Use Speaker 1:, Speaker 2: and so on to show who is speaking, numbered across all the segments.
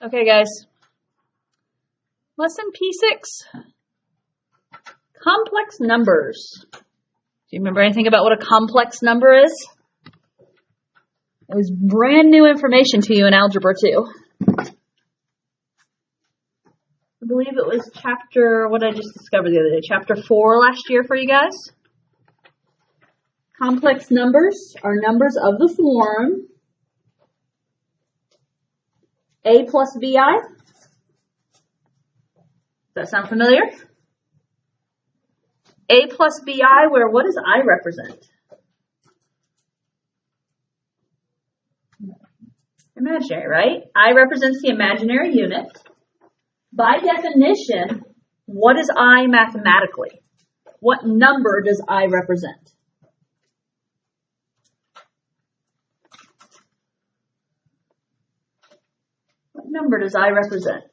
Speaker 1: Okay, guys. Lesson P6. Complex numbers. Do you remember anything about what a complex number is? It was brand new information to you in Algebra 2. I believe it was chapter, what I just discovered the other day, chapter 4 last year for you guys. Complex numbers are numbers of the form A plus BI. Does that sound familiar? A plus BI, where what does I represent? Imaginary, right? I represents the imaginary unit. By definition, what is I mathematically? What number does I represent? What number does I represent?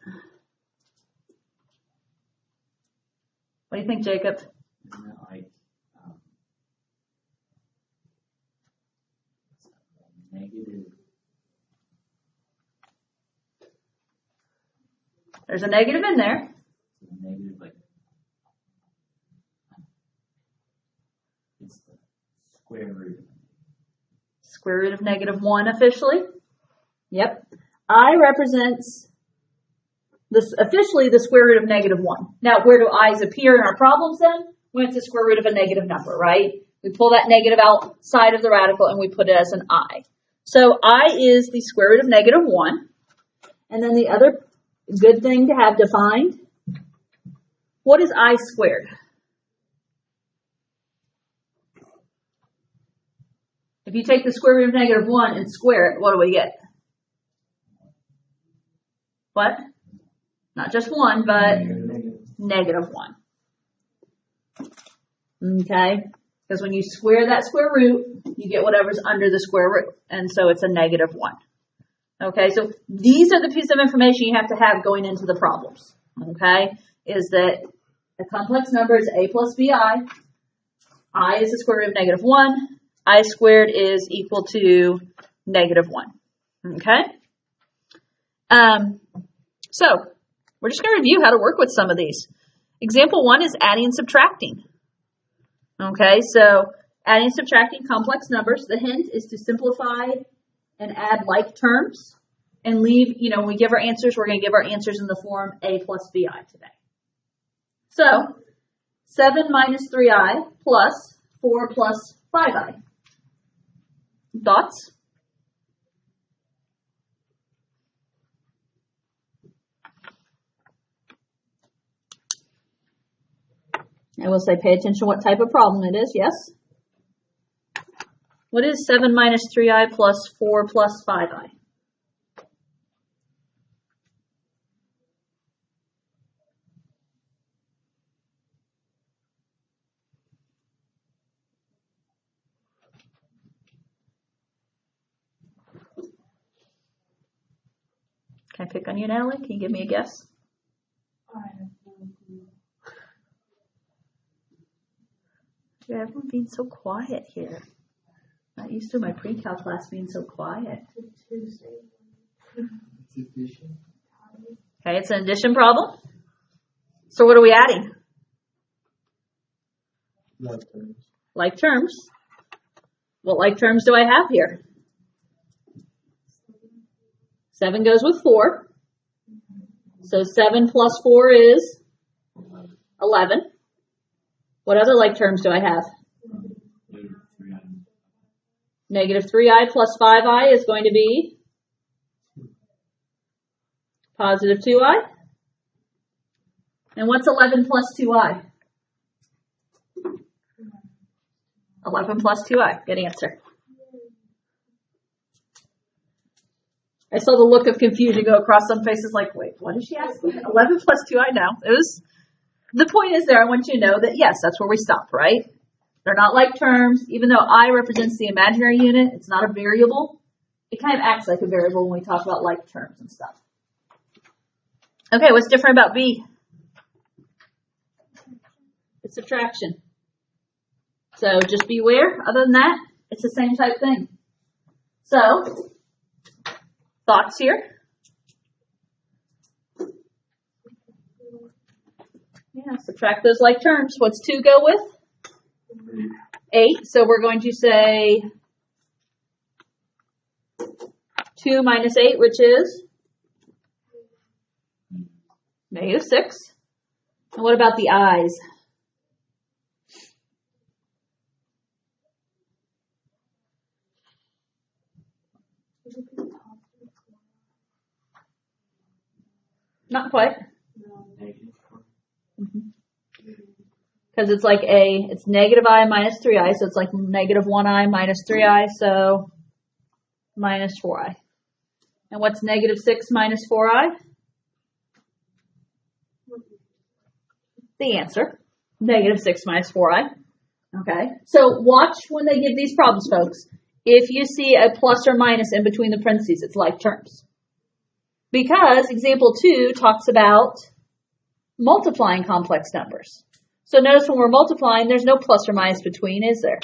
Speaker 1: What do you think, Jacob?
Speaker 2: Negative.
Speaker 1: There's a negative in there.
Speaker 2: Negative, like, it's the square root.
Speaker 1: Square root of -1 officially. Yep. I represents this officially the square root of -1. Now, where do i's appear in our problems then? When it's the square root of a negative number, right? We pull that negative outside of the radical and we put it as an I. So I is the square root of -1. And then the other good thing to have defined, what is I squared? If you take the square root of -1 and square it, what do we get? What? Not just 1, but -1. Okay? Because when you square that square root, you get whatever's under the square root. And so it's a -1. Okay, so these are the pieces of information you have to have going into the problems. Okay, is that a complex number is A plus BI. I is the square root of -1. I squared is equal to -1. Okay? So we're just going to review how to work with some of these. Example 1 is adding and subtracting. Okay, so adding and subtracting complex numbers. The hint is to simplify and add like terms and leave, when we give our answers, we're going to give our answers in the form A plus BI today. So 7 minus 3i plus 4 plus 5i. Thoughts? I will say pay attention to what type of problem it is, yes? What is 7 minus 3i plus 4 plus 5i? Can I pick on you, Natalie? Can you give me a guess? Yeah, everyone being so quiet here. Not used to my pre-cal class being so quiet. Okay, it's an addition problem. So what are we adding? Like terms. What like terms do I have here? 7 goes with 4. So 7 plus 4 is 11. What other like terms do I have? -3i plus 5i is going to be +2i. And what's 11 plus 2i? 11 plus 2i. Good answer. I saw the look of confusion go across some faces like, wait, what did she ask? 11 plus 2i now. The point is there, I want you to know that, yes, that's where we stop, right? They're not like terms. Even though I represents the imaginary unit, it's not a variable. It kind of acts like a variable when we talk about like terms and stuff. Okay, what's different about B? It's subtraction. So just beware. Other than that, it's the same type thing. So, thoughts here? Yeah, subtract those like terms. What's 2 go with? 8. So we're going to say 2 minus 8, which is negative 6. And what about the i's? Not quite. Because it's like it's negative I minus 3i, so it's like negative 1i minus 3i, so minus 4i. And what's negative 6 minus 4i? The answer, negative 6 minus 4i. Okay, so watch when they give these problems, folks. If you see a plus or minus in between the parentheses, it's like terms. Because example 2 talks about multiplying complex numbers. So notice when we're multiplying, there's no plus or minus between, is there?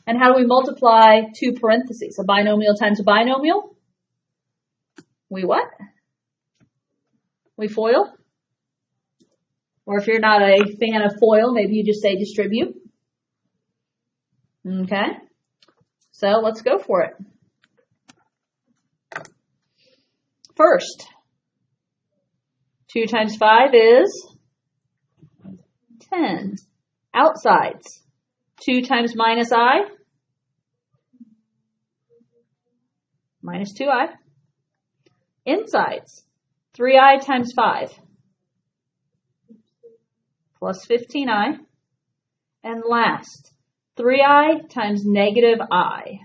Speaker 1: And how do we multiply two parentheses? A binomial times a binomial? We what? We FOIL? Or if you're not a fan of FOIL, maybe you just say distribute. Okay. So let's go for it. First, 2 times 5 is 10. Outsides, 2 times minus I, minus 2i. Insides, 3i times 5, plus 15i. And last, 3i times negative I.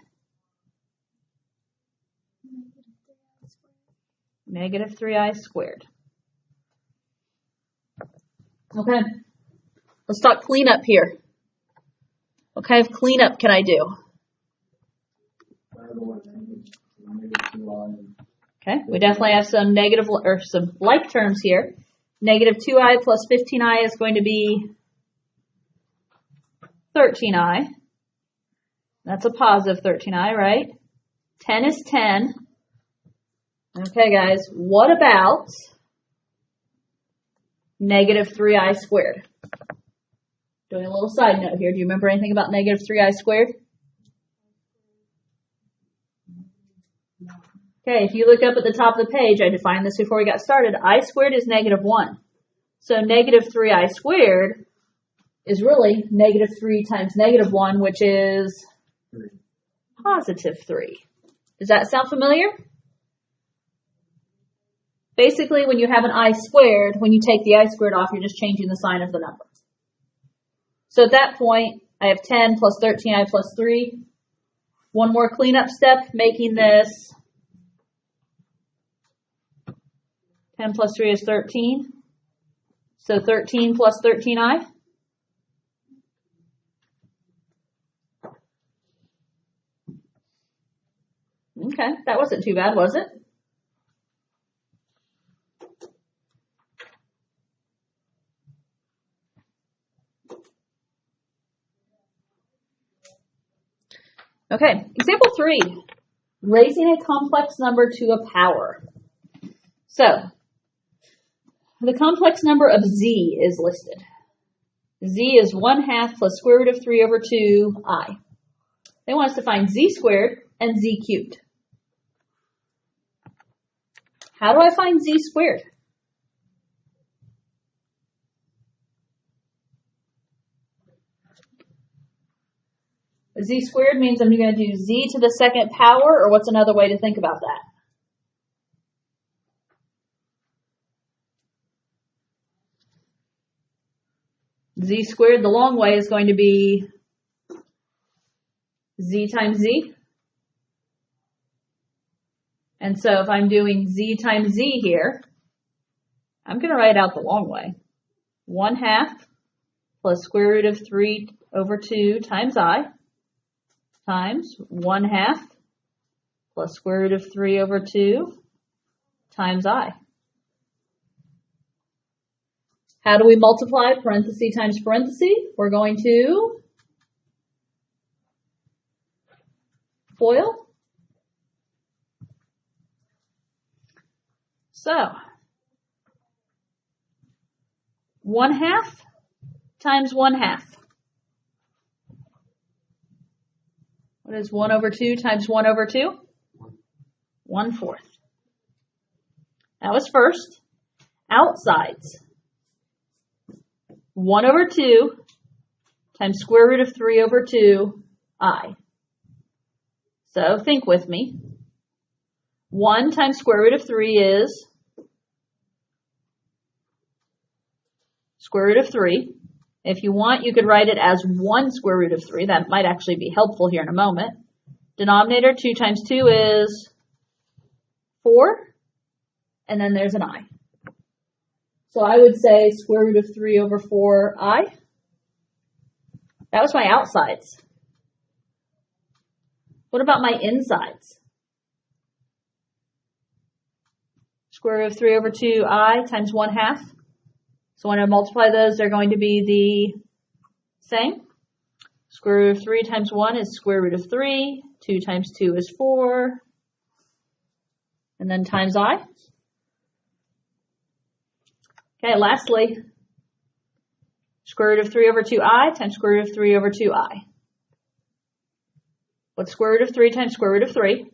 Speaker 1: Negative 3i squared. Okay, let's talk cleanup here. What kind of cleanup can I do? Okay, we definitely have some negative or some like terms here. Negative 2i plus 15i is going to be 13i. That's a positive 13i, right? 10 is 10. Okay, guys, what about negative 3i squared? Doing a little side note here. Do you remember anything about negative 3i squared? Okay, if you look up at the top of the page, I defined this before we got started. I squared is negative 1. So negative 3i squared is really negative 3 times negative 1, which is positive 3. Does that sound familiar? Basically, when you have an I squared, when you take the I squared off, you're just changing the sign of the number. So at that point, I have 10 plus 13i plus 3. One more cleanup step, making this 10 plus 3 is 13. So 13 plus 13i. Okay, that wasn't too bad, was it? Okay, example 3, raising a complex number to a power. So, the complex number of z is listed. Z is 1/2 plus square root of 3 over 2i. They want us to find z squared and z cubed. How do I find z squared? Z squared means I'm going to do z to the second power, or what's another way to think about that? Z squared, the long way, is going to be z times z. And so if I'm doing z times z here, I'm going to write out the long way. 1/2 plus square root of 3 over 2 times I times 1/2 plus square root of 3 over 2 times I. How do we multiply parenthesis times parenthesis? We're going to FOIL. So, 1/2 times 1/2. What is 1/2 times 1/2? 1/4. That was first. Outsides. 1/2 times square root of 3/2i. So think with me. 1 times square root of 3 is square root of 3. If you want, you could write it as 1 square root of 3. That might actually be helpful here in a moment. Denominator, 2 times 2 is 4. And then there's an I. So I would say square root of 3/4i. That was my outsides. What about my insides? Square root of 3/2i times 1/2. So when I multiply those, they're going to be the same. Square root of 3 times 1 is square root of 3. 2 times 2 is 4. And then times I. Okay, lastly, square root of 3/2i times square root of 3/2i. What's square root of 3 times square root of 3?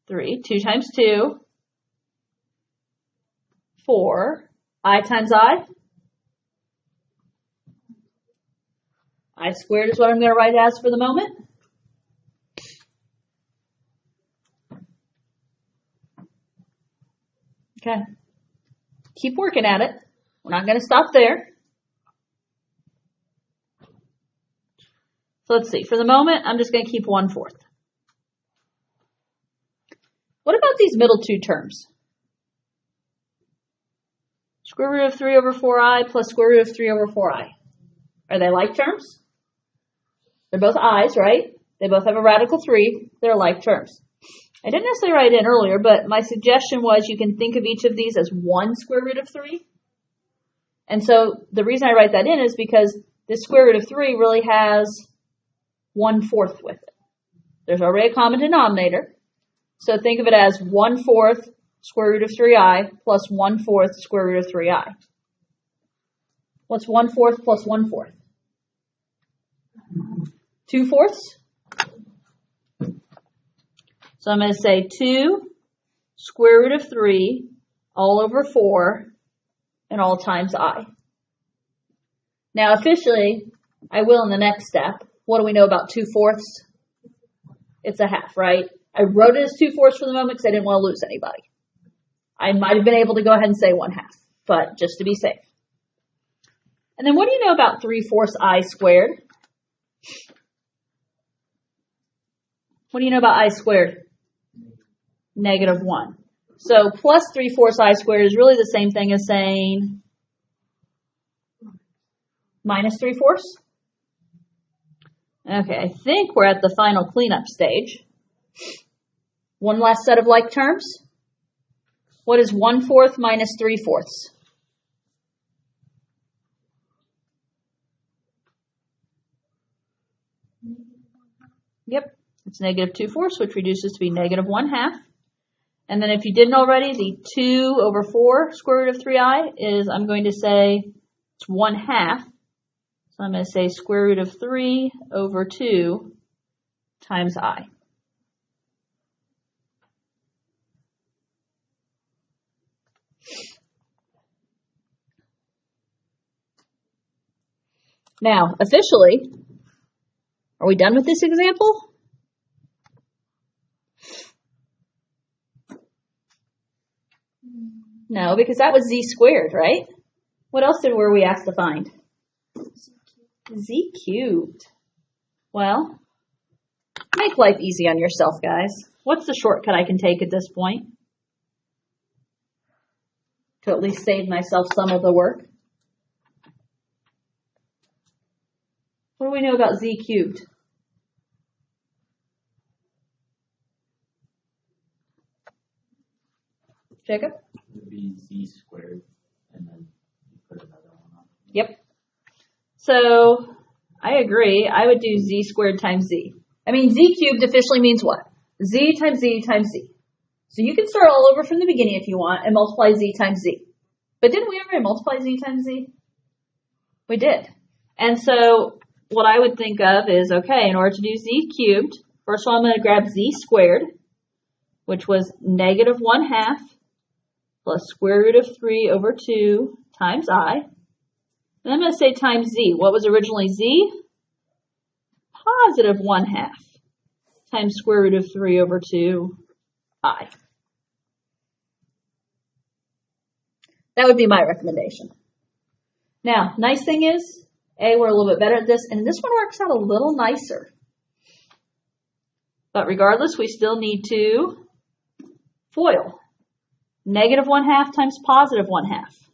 Speaker 1: 3. 2 times 2, 4. I times I. I squared is what I'm going to write as for the moment. Okay. Keep working at it. We're not going to stop there. So let's see. For the moment, I'm just going to keep 1/4. What about these middle two terms? Square root of 3/4i plus square root of 3/4i. Are they like terms? They're both i's, right? They both have a radical 3. They're like terms. I didn't necessarily write it in earlier, but my suggestion was you can think of each of these as 1 square root of 3. And so the reason I write that in is because this square root of 3 really has 1/4 with it. There's already a common denominator. So think of it as 1/4 square root of 3i plus 1/4 square root of 3i. What's 1/4 plus 1/4? 2/4. So I'm going to say 2 square root of 3 all over 4 and all times I. Now officially, I will in the next step. What do we know about 2/4? It's a half, right? I wrote it as 2/4 for the moment because I didn't want to lose anybody. I might have been able to go ahead and say 1/2, but just to be safe. And then what do you know about 3/4 I squared? What do you know about I squared? -1. So plus 3/4 I squared is really the same thing as saying minus 3/4. Okay, I think we're at the final cleanup stage. One last set of like terms. What is 1/4 minus 3/4? Yep, it's -2/4, which reduces to be -1/2. And then if you didn't already, the 2/4 square root of 3i is, I'm going to say, it's 1/2. So I'm going to say square root of 3/2 times I. Now, officially, are we done with this example? No, because that was z squared, right? What else were we asked to find? Z cubed. Well, make life easy on yourself, guys. What's the shortcut I can take at this point to at least save myself some of the work? What do we know about z cubed? Jacob?
Speaker 2: It would be z squared, and then you put another one on.
Speaker 1: Yep. So I agree. I would do z squared times z. I mean, z cubed officially means what? Z times z times z. So you can start all over from the beginning if you want and multiply z times z. But didn't we already multiply z times z? We did. And so what I would think of is, okay, in order to do z cubed, first of all, I'm going to grab z squared, which was negative 1/2 plus square root of 3 over 2 times I. And I'm going to say times z. What was originally z? Positive 1/2 times square root of 3 over 2 I. That would be my recommendation. Now, nice thing is, A, we're a little bit better at this, and this one works out a little nicer. But regardless, we still need to FOIL. Negative 1/2 times positive 1/2.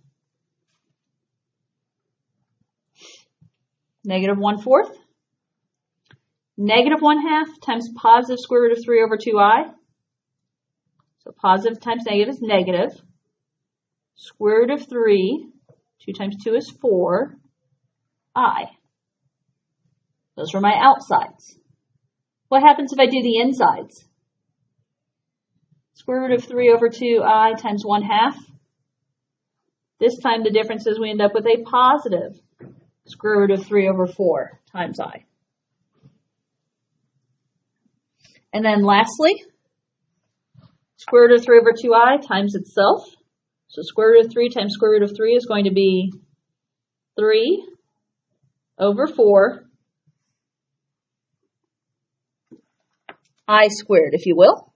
Speaker 1: Negative 1/4. Negative 1/2 times positive square root of 3 over 2i. So positive times negative is negative. Square root of 3, 2 times 2 is 4i. Those are my outsides. What happens if I do the insides? Square root of 3 over 2i times 1/2. This time the difference is we end up with a positive square root of 3 over 4 times I. And then lastly, square root of 3 over 2i times itself. So square root of 3 times square root of 3 is going to be 3 over 4 I squared, if you will.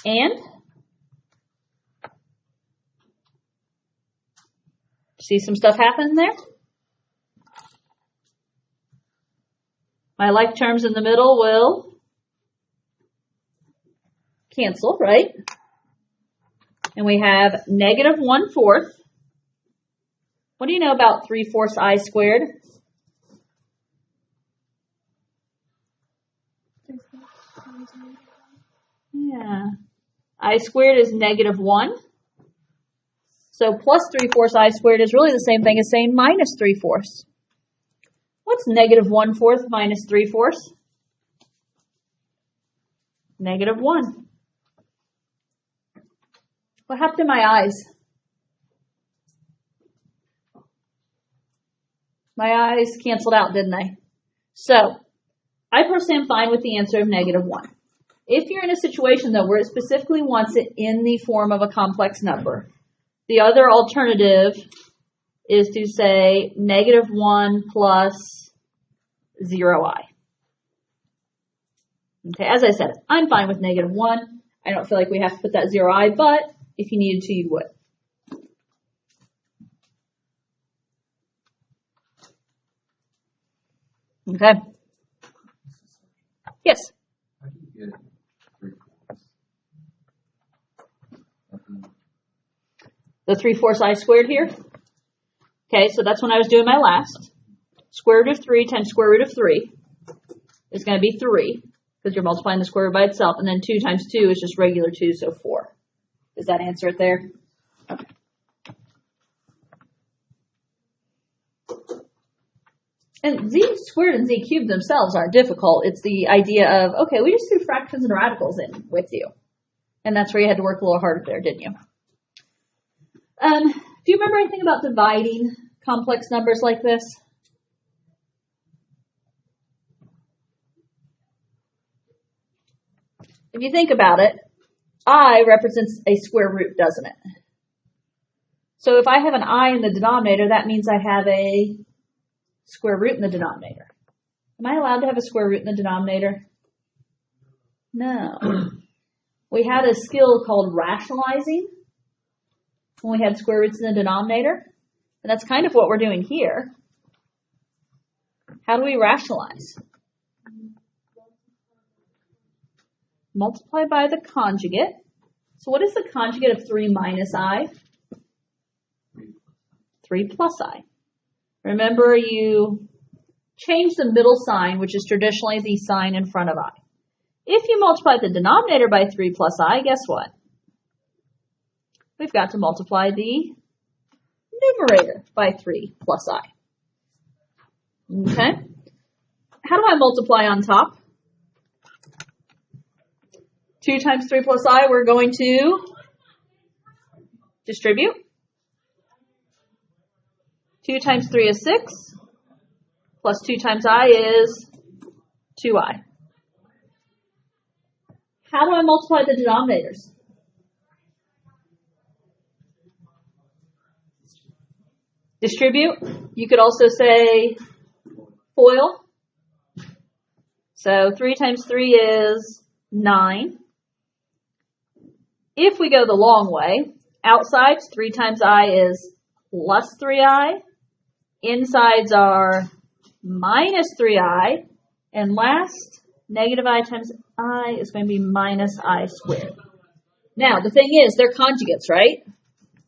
Speaker 1: And see some stuff happening there? My like terms in the middle will cancel, right? And we have negative 1/4. What do you know about 3/4 I squared? Yeah. I squared is negative 1. So plus 3/4 I squared is really the same thing as saying minus 3/4. What's negative 1/4 minus 3/4? Negative 1. What happened to my eyes? My eyes canceled out, didn't they? So, I personally am fine with the answer of negative 1. If you're in a situation, though, where it specifically wants it in the form of a complex number, the other alternative is to say negative 1 plus 0i. Okay, as I said, I'm fine with negative 1. I don't feel like we have to put that 0i, but if you needed to, you would. Okay. Yes?
Speaker 3: How do you get 3/4?
Speaker 1: The 3/4 I squared here? Okay, so that's when I was doing my last. Square root of 3 times square root of 3 is going to be 3, because you're multiplying the square root by itself, and then 2 times 2 is just regular 2, so 4. Does that answer it there? Okay. And z squared and z cubed themselves aren't difficult. It's the idea of, okay, we just threw fractions and radicals in with you. And that's where you had to work a little harder there, didn't you? Do you remember anything about dividing complex numbers like this? If you think about it, I represents a square root, doesn't it? So if I have an I in the denominator, that means I have a square root in the denominator. Am I allowed to have a square root in the denominator? No. We had a skill called rationalizing when we had square roots in the denominator. And that's kind of what we're doing here. How do we rationalize? Multiply by the conjugate. So what is the conjugate of 3 minus I? 3 plus I. Remember, you change the middle sign, which is traditionally the sign in front of I. If you multiply the denominator by 3 plus I, guess what? We've got to multiply the numerator by 3 plus I. Okay? How do I multiply on top? 2 times 3 plus I, we're going to distribute. 2 times 3 is 6, plus 2 times I is 2I. How do I multiply the denominators? Distribute. You could also say FOIL. So 3 times 3 is 9. If we go the long way, outsides, 3 times I is plus 3I. Insides are minus 3I. And last, negative I times I is going to be minus I squared. Now, the thing is, they're conjugates, right?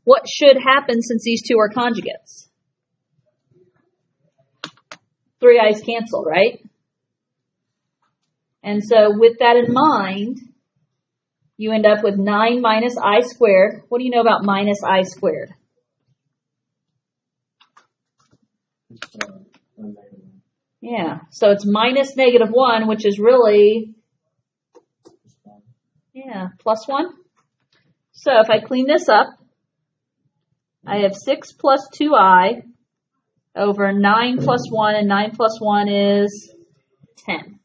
Speaker 1: What should happen since these two are conjugates? 3 i's cancel, right? And so with that in mind, you end up with 9 minus I squared. What do you know about minus I squared? Yeah, so it's minus negative 1, which is really, plus 1. So if I clean this up, I have 6 plus 2I over 9 plus 1, and 9 plus 1 is 10.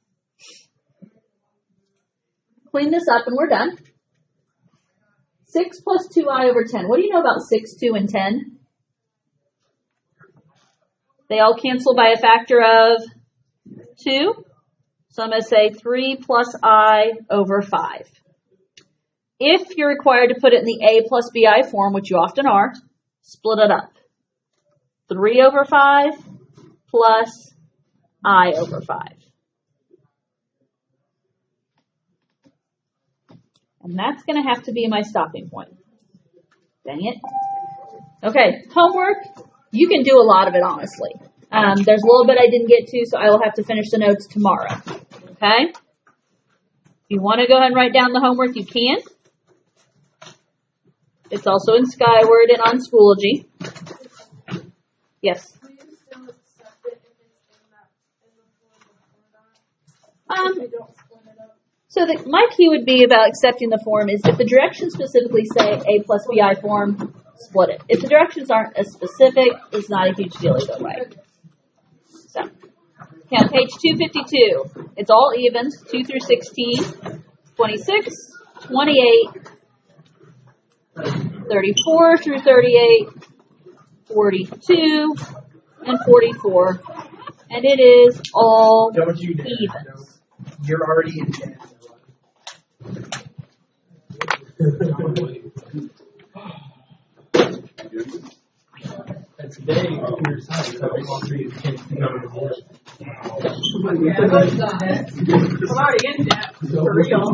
Speaker 1: Clean this up and we're done. 6 plus 2I over 10. What do you know about 6, 2, and 10? They all cancel by a factor of 2. So I'm going to say 3 plus I over 5. If you're required to put it in the A plus BI form, which you often are, split it up. 3 over 5 plus I over 5. And that's going to have to be my stopping point. Dang it. Okay, homework. You can do a lot of it, honestly. There's a little bit I didn't get to, so I will have to finish the notes tomorrow. Okay? If you want to go ahead and write down the homework, you can. It's also in Skyward and on Schoology. Yes?
Speaker 4: Will you still accept it if it's in the form before that? If they don't split it up?
Speaker 1: So my key would be about accepting the form is if the directions specifically say A plus BI form, split it. If the directions aren't as specific, it's not a huge deal either way. So, okay, on page 252, it's all evens, 2 through 16, 26, 28, 34 through 38, 42, and 44. And it is all evens.
Speaker 5: You're already in 10.
Speaker 3: And today, computer science, I think all 3 kids can go to the board.
Speaker 4: I'm already in debt. For real.